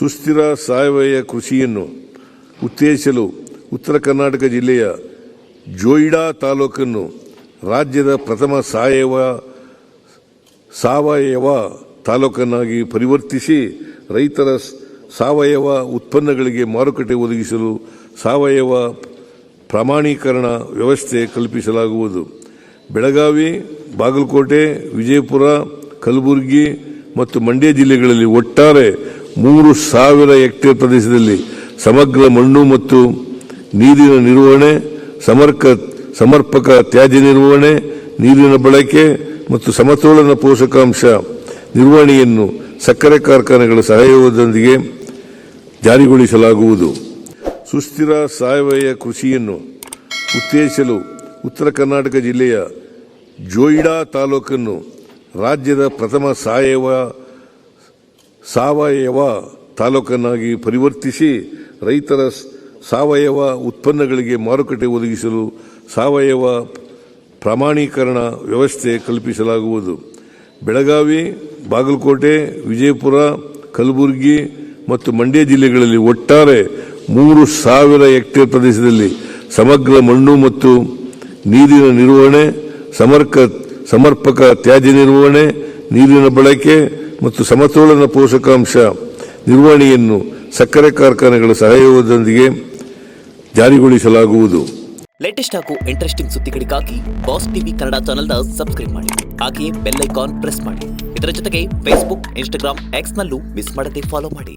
ಸುಸ್ಥಿರ ಸಾವಯವ ಕೃಷಿಯನ್ನು ಉತ್ತೇಜಿಸಲು ಉತ್ತರ ಕರ್ನಾಟಕ ಜಿಲ್ಲೆಯ ಜೋಯಿಡಾ ತಾಲೂಕನ್ನು ರಾಜ್ಯದ ಪ್ರಥಮ ಸಾವಯವ ತಾಲೂಕನ್ನಾಗಿ ಪರಿವರ್ತಿಸಿ ರೈತರ ಸಾವಯವ ಉತ್ಪನ್ನಗಳಿಗೆ ಮಾರುಕಟ್ಟೆ ಒದಗಿಸಲು ಸಾವಯವ ಪ್ರಮಾಣೀಕರಣ ವ್ಯವಸ್ಥೆ ಕಲ್ಪಿಸಲಾಗುವುದು. ಬೆಳಗಾವಿ, ಬಾಗಲಕೋಟೆ, ವಿಜಯಪುರ, ಕಲಬುರಗಿ ಮತ್ತು ಮಂಡ್ಯ ಜಿಲ್ಲೆಗಳಲ್ಲಿ ಒಟ್ಟಾರೆ 3,000 ಹೆಕ್ಟೇರ್ ಪ್ರದೇಶದಲ್ಲಿ ಸಮಗ್ರ ಮಣ್ಣು ಮತ್ತು ನೀರಿನ ನಿರ್ವಹಣೆ, ಸಮರ್ಪಕ ತ್ಯಾಜ್ಯ ನಿರ್ವಹಣೆ, ನೀರಿನ ಬಳಕೆ ಮತ್ತು ಸಮತೋಲನ ಪೋಷಕಾಂಶ ನಿರ್ವಹಣೆಯನ್ನು ಸಕ್ಕರೆ ಕಾರ್ಖಾನೆಗಳ ಸಹಯೋಗದೊಂದಿಗೆ ಜಾರಿಗೊಳಿಸಲಾಗುವುದು. ಸುಸ್ಥಿರ ಸಾವಯವ ಕೃಷಿಯನ್ನು ಉತ್ತೇಜಿಸಲು ಉತ್ತರ ಕರ್ನಾಟಕ ಜಿಲ್ಲೆಯ ಜೋಯಿಡಾ ತಾಲೂಕನ್ನು ರಾಜ್ಯದ ಪ್ರಥಮ ಸಾವಯವ ತಾಲೂಕನ್ನಾಗಿ ಪರಿವರ್ತಿಸಿ ರೈತರ ಸಾವಯವ ಉತ್ಪನ್ನಗಳಿಗೆ ಮಾರುಕಟ್ಟೆ ಒದಗಿಸಲು ಸಾವಯವ ಪ್ರಮಾಣೀಕರಣ ವ್ಯವಸ್ಥೆ ಕಲ್ಪಿಸಲಾಗುವುದು. ಬೆಳಗಾವಿ, ಬಾಗಲಕೋಟೆ, ವಿಜಯಪುರ, ಕಲಬುರಗಿ ಮತ್ತು ಮಂಡ್ಯ ಜಿಲ್ಲೆಗಳಲ್ಲಿ ಒಟ್ಟಾರೆ 3,000 ಹೆಕ್ಟೇರ್ ಪ್ರದೇಶದಲ್ಲಿ ಸಮಗ್ರ ಮಣ್ಣು ಮತ್ತು ನೀರಿನ ನಿರ್ವಹಣೆ, ಸಮರ್ಪಕ ತ್ಯಾಜ್ಯ ನಿರ್ವಹಣೆ, ನೀರಿನ ಬಳಕೆ ಮತ್ತು ಸಮತೋಲನ ಪೋಷಕಾಂಶ ನಿರ್ವಹಣೆಯನ್ನು ಸಕ್ಕರೆ ಕಾರ್ಖಾನೆಗಳ ಸಹಯೋಗದೊಂದಿಗೆ ಜಾರಿಗೊಳಿಸಲಾಗುವುದು. ಲೇಟೆಸ್ಟ್ ಹಾಗೂ ಇಂಟ್ರೆಸ್ಟಿಂಗ್ ಸುದ್ದಿಗಳಿಗಾಗಿ ಬಾಸ್ ಟಿವಿ ಕನ್ನಡ ಚಾನೆಲ್ನ ಸಬ್ಸ್ಕ್ರೈಬ್ ಮಾಡಿ. ಹಾಗೆಯೇ ಬೆಲ್ ಐಕಾನ್ ಪ್ರೆಸ್ ಮಾಡಿ. ಇದರ ಜೊತೆಗೆ ಫೇಸ್ಬುಕ್, ಇನ್ಸ್ಟಾಗ್ರಾಮ್, ಎಕ್ಸ್ನಲ್ಲೂ ಮಿಸ್ ಮಾಡದೆ ಫಾಲೋ ಮಾಡಿ.